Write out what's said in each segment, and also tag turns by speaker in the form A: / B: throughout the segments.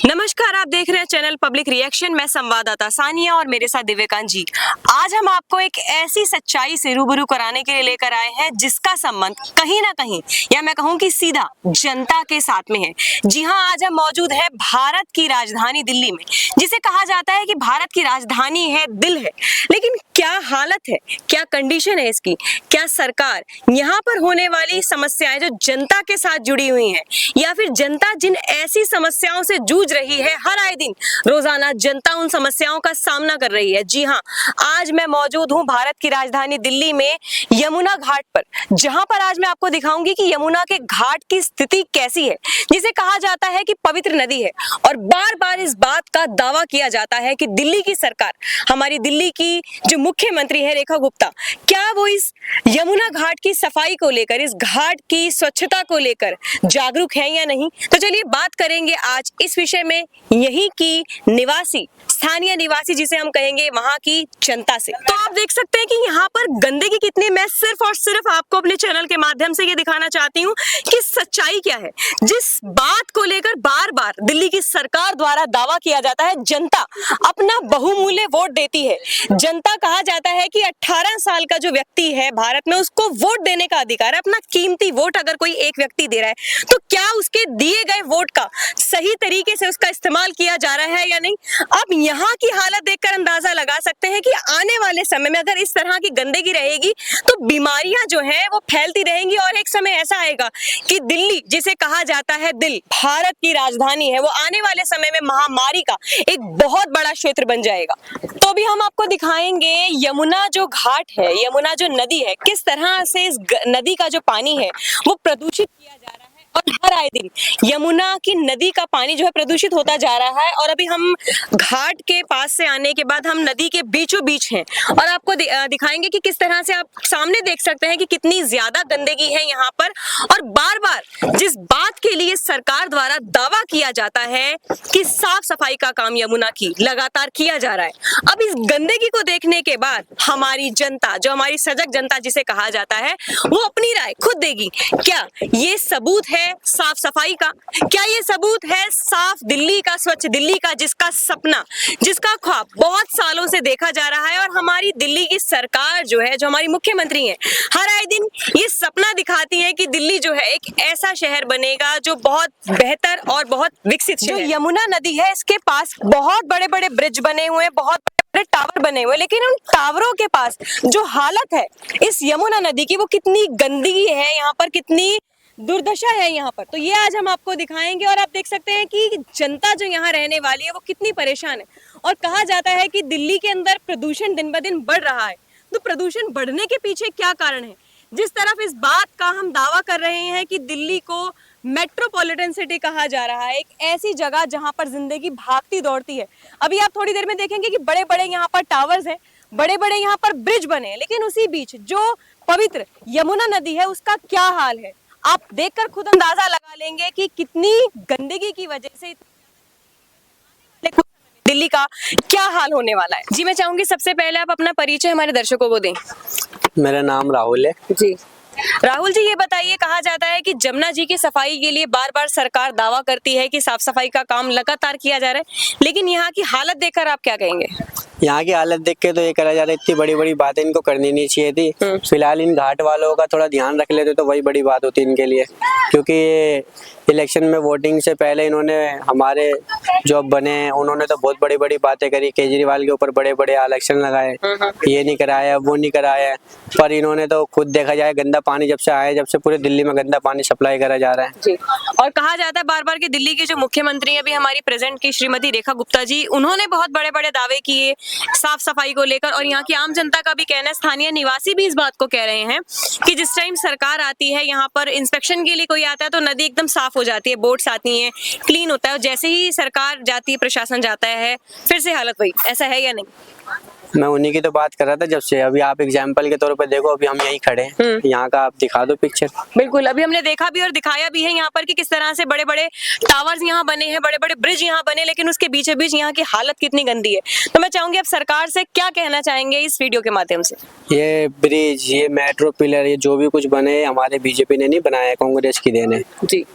A: नमस्कार, आप देख रहे हैं चैनल पब्लिक रिएक्शन। मैं संवाददाता सानिया और मेरे साथ दिव्यकांत जी। आज हम आपको एक ऐसी सच्चाई से रूबरू कराने के लिए लेकर आए हैं जिसका संबंध कहीं ना कहीं, या मैं कहूं कि सीधा जनता के साथ में है। जी हां, आज हम मौजूद है भारत की राजधानी दिल्ली में, जिसे कहा जाता है कि भारत की राजधानी है, दिल है। लेकिन क्या हालत है, क्या कंडीशन है इसकी? क्या सरकार यहाँ पर होने वाली समस्याएं जो जनता के साथ जुड़ी हुई हैं, या फिर जनता जिन ऐसी समस्याओं से जूझ रही है, हर आए दिन रोजाना जनता उन समस्याओं का सामना कर रही है। जी हाँ, आज मैं मौजूद हूँ भारत की राजधानी दिल्ली में यमुना घाट पर, जहां पर आज मैं आपको दिखाऊंगी कि यमुना के घाट की स्थिति कैसी है, जिसे कहा जाता है कि पवित्र नदी है। और बार बार इस बात का दावा किया जाता है कि दिल्ली की सरकार, हमारी दिल्ली की जो मुख्यमंत्री है रेखा गुप्ता, क्या वो इस यमुना घाट की सफाई को लेकर, इस घाट की स्वच्छता को लेकर जागरूक है या नहीं। तो चलिए बात करेंगे आज इस विषय में यहीं की निवासी, स्थानीय निवासी जिसे हम कहेंगे, वहां की जनता से। तो आप देख सकते हैं कि यहाँ पर गंदगी कितनी, मैं सिर्फ और सिर्फ आपको अपने चैनल के माध्यम से ये दिखाना चाहती हूँ कि सच्चाई क्या है। जिस बात को लेकर बार बार दिल्ली की सरकार द्वारा दावा किया जाता है, जनता अपना बहुमूल्य वोट देती है। जनता, कहा जाता है कि 18 साल का जो व्यक्ति है भारत में, उसको वोट देने का अधिकार है। अपना कीमती वोट अगर कोई एक व्यक्ति दे रहा है, तो क्या उसके दिए गए वोट का सही तरीके से उसका इस्तेमाल किया जा रहा है या नहीं। अब यहाँ की हालत देखकर अंदाजा लगा सकते हैं कि आने वाले समय में अगर इस तरह की गंदगी रहेगी तो बीमारियां जो है वो फैलती रहेंगी, और एक समय ऐसा आएगा कि दिल्ली, जिसे कहा जाता है दिल, भारत की राजधानी है, वो आने वाले समय में महामारी का एक बहुत बड़ा क्षेत्र बन जाएगा। तो अभी हम आपको दिखाएंगे यमुना जो घाट है, यमुना जो नदी है, किस तरह से इस नदी का जो पानी है वो प्रदूषित किया जा रहा है। और हर आए दिन यमुना की नदी का पानी जो है प्रदूषित होता जा रहा है। और अभी हम घाट के पास से आने के बाद हम नदी के बीचों बीच हैं, और आपको दिखाएंगे कि किस तरह से आप सामने देख सकते हैं कि कितनी ज्यादा गंदगी है यहाँ पर। और बार बार जिस बात के लिए सरकार द्वारा दावा किया जाता है कि साफ सफाई का काम यमुना की लगातार किया जा रहा है, अब इस गंदगी को देखने के बाद हमारी जनता, जो हमारी सजग जनता जिसे कहा जाता है, वो अपनी राय खुद देगी। क्या ये सबूत है साफ सफाई का? क्या ये सबूत है साफ दिल्ली का, स्वच्छ दिल्ली का, जिसका सपना, जिसका ख्वाब बहुत सालों से देखा जा रहा है? और हमारी दिल्ली की सरकार जो है, जो हमारी मुख्यमंत्री है, हर आए दिन ये सपना दिखाती है कि दिल्ली जो है एक ऐसा शहर बनेगा जो बहुत बेहतर और बहुत विकसित शहर। जो यमुना नदी है, इसके पास बहुत बड़े बड़े ब्रिज बने हुए हैं, बहुत बड़े टावर बने हुए, लेकिन उन टावरों के पास जो हालत है इस यमुना नदी की, वो कितनी गंदगी है यहाँ पर, कितनी दुर्दशा है यहाँ पर। तो ये आज हम आपको दिखाएंगे, और आप देख सकते हैं कि जनता जो यहाँ रहने वाली है वो कितनी परेशान है। और कहा जाता है कि दिल्ली के अंदर प्रदूषण दिन ब दिन बढ़ रहा है। तो प्रदूषण बढ़ने के पीछे क्या कारण है? जिस तरफ इस बात का हम दावा कर रहे हैं कि दिल्ली को मेट्रोपॉलिटन सिटी कहा जा रहा है, एक ऐसी जगह जहाँ पर जिंदगी भागती दौड़ती है। अभी आप थोड़ी देर में देखेंगे कि बड़े बड़े यहाँ पर टावर्स हैं, बड़े बड़े यहाँ पर ब्रिज बने हैं, लेकिन उसी बीच जो पवित्र यमुना नदी है उसका क्या हाल है, आप देखकर खुद अंदाजा लगा लेंगे कि कितनी गंदगी की वजह से दिल्ली का क्या हाल होने वाला है। जी, मैं चाहूंगी सबसे पहले आप अपना परिचय हमारे दर्शकों को दें।
B: मेरा नाम राहुल है
A: जी। राहुल जी, ये बताइए, कहा जाता है कि जमुना जी की सफाई के लिए बार बार सरकार दावा करती है कि साफ सफाई का काम लगातार किया जा रहा है, लेकिन यहाँ की हालत देखकर आप क्या कहेंगे?
B: यहाँ की हालत देख के तो ये करा जा रहा है, इतनी बड़ी बड़ी बातें इनको करनी नहीं चाहिए थी। फिलहाल इन घाट वालों का थोड़ा ध्यान रख लेते तो वही बड़ी बात होती इनके लिए, क्योंकि ये इलेक्शन में वोटिंग से पहले इन्होंने, हमारे जो बने हैं उन्होंने तो बहुत बड़ी बड़ी बातें करी, केजरीवाल के ऊपर बड़े बड़े इलेक्शन लगाए, ये नहीं कराया वो नहीं कराया, पर इन्होंने तो खुद देखा जाए गंदा पानी जब से आया, जब से पूरे दिल्ली में गंदा पानी सप्लाई करा जा रहा है।
A: जी। और कहा जाता है बार बार कि दिल्ली की जो मुख्यमंत्री है अभी हमारी प्रेजेंट की श्रीमती रेखा गुप्ता जी, उन्होंने बहुत बड़े बड़े दावे किए साफ सफाई को लेकर, और यहाँ की आम जनता का भी कहना है, स्थानीय निवासी भी इस बात को कह रहे हैं कि जिस टाइम सरकार आती है यहाँ पर इंस्पेक्शन के लिए कोई आता है तो नदी एकदम साफ हो जाती है, बोट्स आती हैं, क्लीन होता है, और जैसे ही सरकार जाती है, प्रशासन जाता है, फिर से हालत वही। ऐसा है या नहीं?
B: मैं उन्हीं की तो बात कर रहा था जब से। अभी आप एग्जाम्पल के तौर पे देखो, अभी हम यहीं खड़े हैं, यहाँ का आप दिखा दो पिक्चर।
A: बिल्कुल, अभी हमने देखा भी और दिखाया भी है यहाँ पर कि किस तरह से बड़े बड़े टावर्स यहाँ बने हैं, बड़े बड़े ब्रिज यहाँ बने, लेकिन उसके बीचों बीच यहाँ की हालत कितनी गंदी है। तो मैं चाहूंगी आप सरकार से क्या कहना चाहेंगे इस वीडियो के माध्यम से?
B: ये ब्रिज, ये मेट्रो पिलर, ये जो भी कुछ बने हमारे बीजेपी ने नहीं बनाया, कांग्रेस की देन है।
A: जी।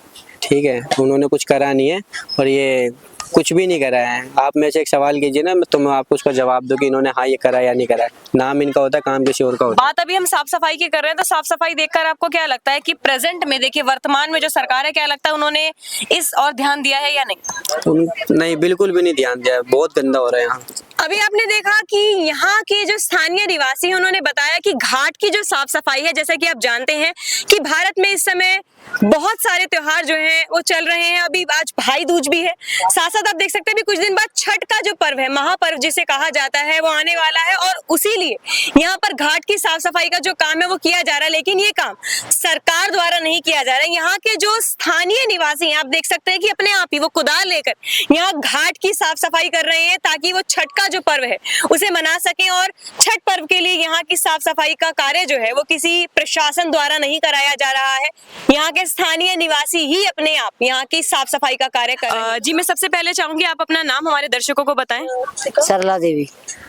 B: ठीक है, उन्होंने कुछ करा नहीं है। और ये कुछ भी नहीं करा है। आप मेरे से एक सवाल कीजिए ना, तो मैं आपको उसका जवाब दूं कि इन्होंने हाँ ये करा या नहीं करा है। नाम इनका होता है, काम किसी और का होता है।
A: बात अभी हम साफ सफाई की कर रहे हैं, तो साफ सफाई देखकर आपको क्या लगता है कि प्रेजेंट में देखिए वर्तमान में जो सरकार है, क्या लगता है उन्होंने इस और ध्यान दिया है या नहीं?
B: नहीं, बिल्कुल भी नहीं ध्यान दिया है, बहुत गंदा हो रहा है यहाँ।
A: अभी आपने देखा कि यहाँ के जो स्थानीय निवासी हैं उन्होंने बताया कि घाट की जो साफ सफाई है, जैसा कि आप जानते हैं कि भारत में इस समय बहुत सारे त्योहार जो हैं वो चल रहे हैं। अभी आज भाई दूज भी है, साथ साथ आप देख सकते हैं भी कुछ दिन बाद छठ का जो पर्व है, महापर्व जिसे कहा जाता है, वो आने वाला है और उसी लिए यहाँ पर घाट की साफ सफाई का जो काम है वो किया जा रहा है। लेकिन ये काम सरकार द्वारा नहीं किया जा रहा है। यहाँ के जो स्थानीय निवासी हैं, आप देख सकते हैं कि अपने आप ही वो कुदाल लेकर यहाँ घाट की साफ सफाई कर रहे हैं ताकि वो छठ का जो पर्व है उसे मना सकें। और छठ पर्व के लिए यहाँ की साफ सफाई का कार्य जो है वो किसी प्रशासन द्वारा नहीं कराया जा रहा है, यहाँ के स्थानीय निवासी ही अपने आप यहाँ की साफ सफाई का कार्य कर रहे हैं। जी, मैं सबसे पहले चाहूंगी आप अपना नाम हमारे दर्शकों को बताएं।
C: सरला देवी।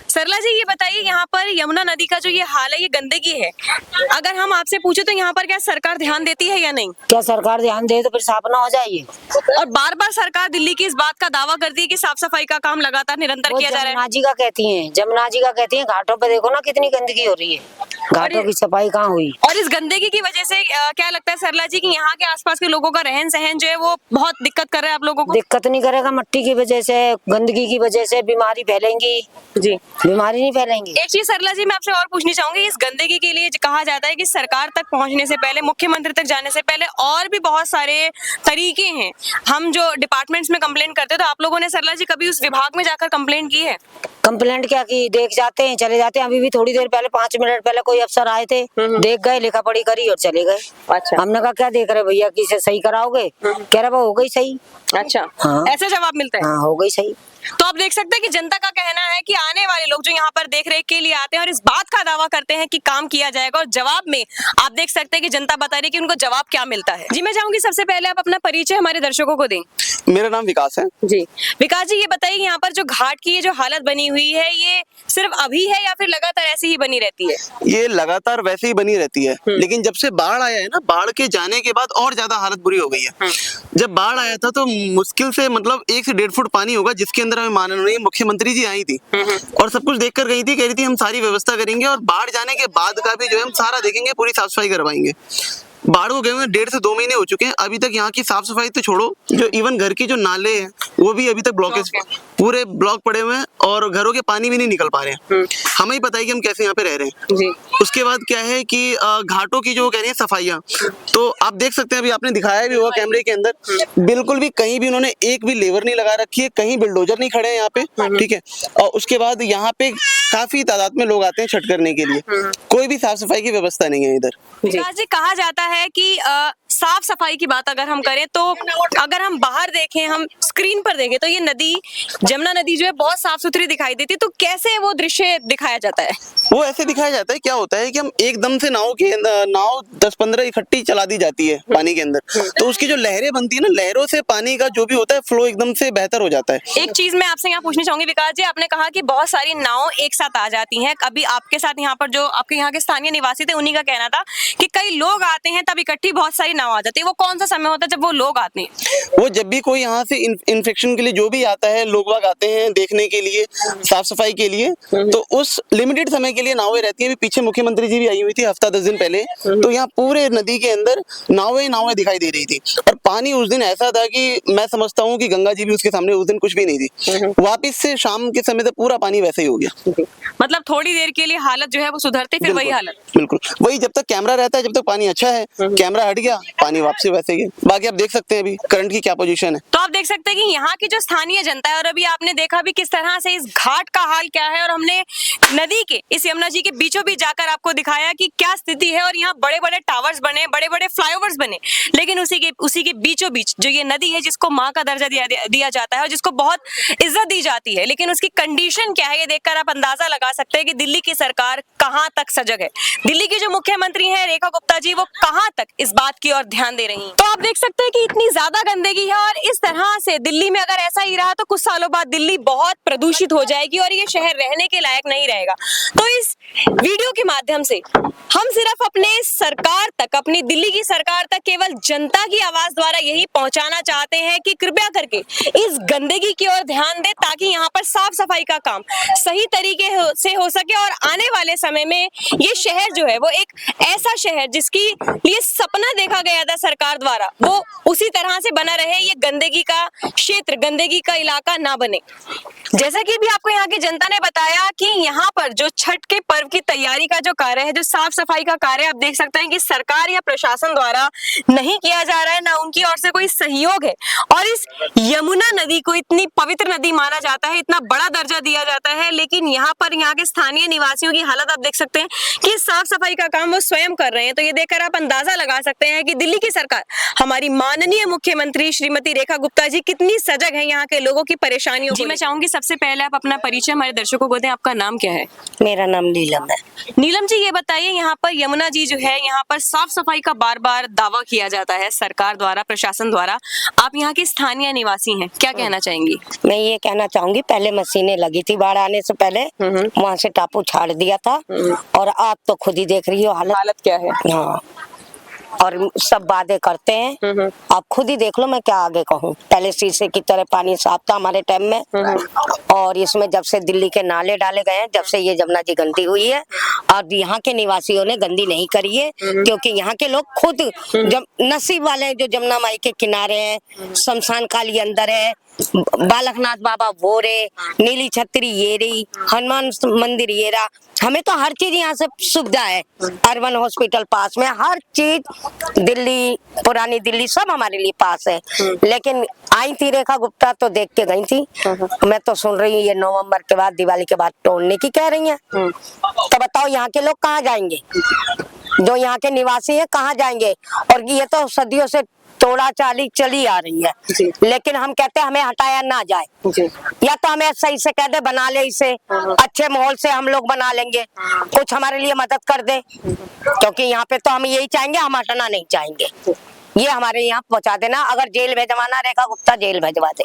A: सरला जी, ये बताइए यहाँ पर यमुना नदी का जो ये हाल है, ये गंदगी है, अगर हम आपसे पूछे तो यहाँ पर क्या सरकार ध्यान देती है या नहीं?
C: क्या सरकार ध्यान दे तो फिर साफ ना हो जाइए।
A: और बार बार सरकार दिल्ली की इस बात का दावा करती है कि साफ सफाई का काम लगातार निरंतर किया जा रहा है।
C: जमुना जी का कहती हैं, जमुना जी का कहती हैं, घाटों पे देखो ना कितनी गंदगी हो रही है, घाटों की सफाई कहाँ हुई।
A: और इस गंदगी की वजह से क्या लगता है सरला जी कि यहाँ के आसपास के लोगों का रहन सहन जो है वो बहुत दिक्कत कर रहा है आप लोगों को?
C: दिक्कत नहीं करेगा, मट्टी की वजह से, गंदगी की वजह से बीमारी फैलेंगी।
A: जी,
C: बीमारी नहीं फैलेंगी।
A: एक चीज सरला जी मैं आपसे और पूछनी चाहूंगी, इस गंदगी के लिए कहा जाता है कि सरकार तक पहुंचने से पहले, मुख्यमंत्री तक जाने से पहले और भी बहुत सारे तरीके हैं। हम जो डिपार्टमेंट्स में कंप्लेंट करते हैं, तो आप लोगों ने सरला जी कभी उस विभाग में जाकर कंप्लेंट की है?
C: कंप्लेंट क्या की, देख जाते हैं, चले जाते हैं। अभी भी थोड़ी देर पहले 5 मिनट पहले कोई अफसर आए थे, देख गए, लिखा पढ़ी करी और चले गए।
A: अच्छा।
C: हमने कहा क्या देख रहे भैया, किसे सही कराओगे? कह रहे वो हो गई सही।
A: अच्छा,
C: हाँ।
A: ऐसे जवाब मिलता है?
C: हाँ, हो गई सही।
A: तो आप देख सकते हैं कि जनता का कहना है कि आने वाले लोग जो यहाँ पर देख रेख के लिए आते हैं और इस बात का दावा करते हैं कि काम किया जाएगा, और जवाब में आप देख सकते हैं कि जनता बता रही है कि उनको जवाब क्या मिलता है। जी, मैं चाहूंगी सबसे पहले आप अपना परिचय हमारे दर्शकों को दें।
D: मेरा नाम विकास है।
A: जी, विकास जी, ये बताइए यहाँ पर जो घाट की ये जो हालत बनी हुई है, ये सिर्फ अभी है या फिर लगातार ऐसी ही बनी रहती है?
D: ये लगातार वैसे ही बनी रहती है, लेकिन जब से बाढ़ आया है ना, बाढ़ के जाने के बाद और ज्यादा हालत बुरी हो गई है। जब बाढ़ आया था तो मुश्किल से मतलब 1 से 1.5 फुट पानी होगा, जिसके अंदर हमें माननीय मुख्यमंत्री जी आई थी और सब कुछ देख कर गई थी, कह रही थी हम सारी व्यवस्था करेंगे और बाढ़ जाने के बाद का भी जो है हम सारा देखेंगे, पूरी साफ सफाई करवाएंगे। बाढ़ को गए हुए 1.5 से 2 महीने हो चुके हैं, अभी तक यहाँ की साफ सफाई तो छोड़ो, जो इवन घर की जो नाले हैं वो भी अभी तक ब्लॉकेज, पूरे ब्लॉक पड़े हुए हैं और घरों के पानी भी नहीं निकल पा रहे हैं। हमें ही पता है कि हम कैसे यहाँ पे रह रहे हैं।
A: जी।
D: उसके बाद क्या है कि घाटों की जो कह रही है सफाइयाँ, तो आप देख सकते हैं, अभी आपने दिखाया भी होगा कैमरे के अंदर, बिल्कुल भी कहीं भी उन्होंने एक भी लेबर नहीं लगा रखी है, कहीं बुलडोजर नहीं खड़े हैं यहाँ पे, ठीक है। और उसके बाद यहाँ पे काफी तादाद में लोग आते हैं छठ करने के लिए, कोई भी साफ सफाई की व्यवस्था नहीं है इधर।
A: विकास जी, कहा जाता है कि साफ सफाई की बात अगर हम करें तो अगर हम बाहर देखें, हम स्क्रीन पर देखें, तो ये नदी, जमुना नदी जो है बहुत साफ सुथरी दिखाई देती है। तो कैसे वो दृश्य दिखाया जाता है?
D: वो ऐसे दिखाया जाता है, क्या होता है कि हम एकदम से नाव 10-15 इकट्ठी चला दी जाती है पानी के अंदर, तो उसकी जो लहरें बनती है ना, लहरों से पानी का जो भी होता है फ्लो एकदम से बेहतर हो जाता है।
A: एक चीज मैं आपसे यहाँ पूछनी चाहूंगी विकास जी, आपने कहा कि बहुत सारी नाव एक साथ आ जाती हैं। अभी आपके साथ यहाँ पर जो आपके यहाँ के स्थानीय निवासी थे, उन्हीं का कहना था कि कई लोग आते हैं तब इकट्ठी बहुत सारी नाव आ जाती है। वो कौन सा समय होता है जब वो लोग आते हैं?
D: वो जब भी कोई यहाँ से इन्फेक्शन के लिए जो भी आता है, लोग बाग आते हैं देखने के लिए, साफ सफाई के लिए, तो उस लिमिटेड समय के लिए नावें रहती हैं। पीछे मुख्यमंत्री जी भी आई हुई थी हफ्ता 10 दिन पहले, तो यहाँ पूरे नदी के अंदर नावें दिखाई दे रही थी और पानी उस दिन ऐसा था कि मैं समझता हूँ कि गंगा जी भी उसके सामने उस दिन कुछ भी नहीं थी। वापिस से शाम के समय से पूरा पानी वैसे ही हो गया।
A: मतलब थोड़ी देर के लिए हालत जो है वो सुधरती, फिर वही हालत।
D: बिल्कुल वही, जब तक कैमरा रहता है, जब तक पानी अच्छा है, कैमरा हट गया पानी वापसी वैसे ही। बाकी आप देख सकते हैं अभी करंट की क्या पोजीशन है।
A: तो आप देख सकते हैं कि यहाँ की जो स्थानीय जनता है, और अभी आपने देखा भी किस तरह से इस घाट का हाल क्या है, और हमने नदी के इस यमुना जी के बीचों बीच जाकर आपको दिखाया कि क्या स्थिति है। और यहाँ बड़े बड़े टावर्स बने, बड़े बड़े फ्लाईओवर्स बने, लेकिन उसी के बीचों बीच जो ये नदी है, जिसको माँ का दर्जा दिया जाता है और जिसको बहुत इज्जत दी जाती है, लेकिन उसकी कंडीशन क्या है, ये देखकर आप अंदाजा लगा सकते हैं कि दिल्ली की सरकार कहाँ तक सजग है। दिल्ली की जो मुख्यमंत्री है रेखा गुप्ता जी, वो कहाँ तक इस बात की ओर ध्यान दे रही हैं। तो आप देख सकते हैं कि इतनी ज्यादा गंदगी है और इस तरह से दिल्ली में अगर ऐसा ही रहा तो कुछ सालों बाद दिल्ली बहुत प्रदूषित हो जाएगी और ये शहर रहने के लायक नहीं रहेगा। तो इस वीडियो के माध्यम से हम सिर्फ अपने सरकार तक, अपनी दिल्ली की सरकार तक केवल जनता की आवाज द्वारा यही पहुंचाना चाहते हैं कि कृपया करके इस गंदगी की ओर ध्यान दें ताकि यहाँ पर साफ सफाई का काम सही तरीके से हो सके और आने वाले समय में ये शहर जो है वो एक ऐसा शहर जिसकी लिए सपना देखा गया था सरकार द्वारा वो उसी तरह से बना रहे, ये गंदगी का क्षेत्र, गंदगी का इलाका ना बने। जैसा कि भी आपको यहाँ की जनता ने बताया कि यहाँ पर जो छठ के पर्व की तैयारी का जो कार्य है, जो साफ सफाई का कार्य, आप देख सकते हैं कि सरकार या प्रशासन द्वारा नहीं किया जा रहा है, ना उनकी ओर से कोई सहयोग है। और इस यमुना नदी को इतनी पवित्र नदी माना जाता है, इतना बड़ा दर्जा दिया जाता है, लेकिन यहाँ पर यहाँ के स्थानीय निवासियों की हालत आप देख सकते हैं कि साफ सफाई का काम वो स्वयं कर रहे हैं। तो ये देखकर आप अंदाजा लगा सकते हैं कि दिल्ली की सरकार, हमारी माननीय मुख्यमंत्री श्रीमती रेखा गुप्ता जी कितनी सजग है यहाँ के लोगों की परेशानियों को। मैं चाहूंगी सबसे पहले आप अपना परिचय हमारे दर्शकों को दें। आपका नाम क्या है?
C: मेरा नाम नीलम है।
A: नीलम जी, ये बताइए यहाँ पर यमुना जी जो है, यहाँ पर साफ सफाई का बार बार दावा किया जाता है सरकार द्वारा, प्रशासन द्वारा। आप यहाँ की स्थानीय निवासी हैं, क्या कहना चाहेंगी?
C: मैं ये कहना चाहूंगी, पहले मशीनें लगी थी बाढ़ आने से पहले, वहाँ से टापू छाड़ दिया था और आप तो खुद ही देख रही हो हालत
A: क्या है।
C: हाँ, और सब वादे करते हैं, आप खुद ही देख लो, मैं क्या आगे कहूँ। पहले शीशे की तरह पानी साफ था हमारे टाइम में, और इसमें जब से दिल्ली के नाले डाले गए हैं, जब से ये यमुना जी गंदी हुई है, और यहाँ के निवासियों ने गंदी नहीं करी है, क्योंकि यहाँ के लोग खुद जब नसीब वाले हैं, जो जमुना माई के किनारे हैं, शमशान काली अंदर है, बालकनाथ बाबा भोरे, नीली छतरी ये रही, हनुमान मंदिर ये रहा, हमें तो हर चीज यहाँ से सुविधा है। अर्बन हॉस्पिटल पास में, हर चीज दिल्ली, पुरानी दिल्ली सब हमारे लिए पास है। लेकिन आई थी रेखा गुप्ता तो देख के गई थी। मैं तो सुन रही हूँ ये नवंबर के बाद, दिवाली के बाद तोड़ने की कह रही हैं। तो बताओ यहाँ के लोग कहाँ जाएंगे? जो यहाँ के निवासी है कहाँ जाएंगे? और ये तो सदियों से तोड़ा चाली चली आ रही है, लेकिन हम कहते हैं हमें हटाया ना जाए, या तो हमें सही से कह दे बना ले, इसे अच्छे माहौल से हम लोग बना लेंगे, कुछ हमारे लिए मदद कर दे, क्योंकि यहाँ पे तो हम यही चाहेंगे, हम हटना नहीं चाहेंगे। ये हमारे यहाँ पहुंचा देना, अगर जेल भेजवाना रेखा गुप्ता जेल भेजवा दे।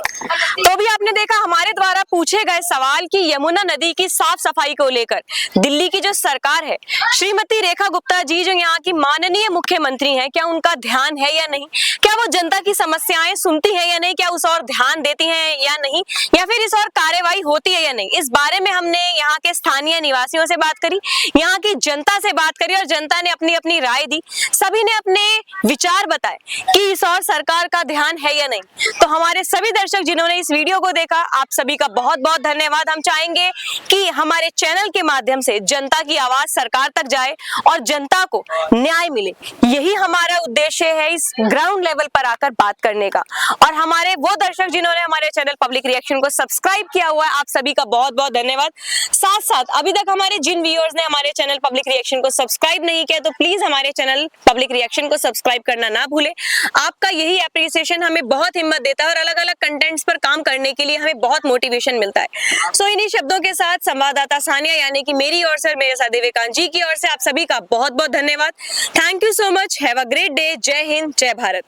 A: तो भी आपने देखा हमारे द्वारा पूछे गए सवाल कि यमुना नदी की साफ सफाई को लेकर दिल्ली की जो सरकार है, श्रीमती रेखा गुप्ता जी जो यहाँ की माननीय मुख्यमंत्री हैं, क्या उनका ध्यान है या नहीं? क्या वो जनता की समस्याएं सुनती है या नहीं? क्या उस और ध्यान देती हैं या नहीं? या फिर इस और कार्यवाही होती है या नहीं? इस बारे में हमने यहाँ के स्थानीय निवासियों से बात करी, यहाँ की जनता से बात करी, और जनता ने अपनी अपनी राय दी। सभी ने अपने विचार बताए कि इस और सरकार का ध्यान है या नहीं। तो हमारे सभी दर्शक जिन्होंने इस वीडियो को देखा, आप सभी का बहुत बहुत धन्यवाद। हम चाहेंगे कि हमारे चैनल के माध्यम से जनता की आवाज सरकार तक जाए और जनता को न्याय मिले, यही हमारा उद्देश्य है इस ग्राउंड लेवल पर आकर बात करने का। और हमारे वो दर्शक जिन्होंने हमारे चैनल पब्लिक रिएक्शन को सब्सक्राइब किया हुआ है, आप सभी का बहुत बहुत धन्यवाद। साथ साथ अभी तक हमारे जिन व्यूअर्स ने हमारे चैनल पब्लिक रिएक्शन को सब्सक्राइब नहीं किया, तो प्लीज हमारे चैनल पब्लिक रिएक्शन को सब्सक्राइब करना ना भूले। आपका यही एप्रिसिएशन हमें बहुत हिम्मत देता है और अलग अलग कंटेंट्स पर काम करने के लिए हमें बहुत मोटिवेशन मिलता है। सो इन्हीं शब्दों के साथ संवाददाता सानिया यानी कि मेरी ओर से, मेरे साथ दिव्यकांत जी की ओर से आप सभी का बहुत बहुत धन्यवाद। Thank you so much. Have a great day. जय हिंद, जय भारत।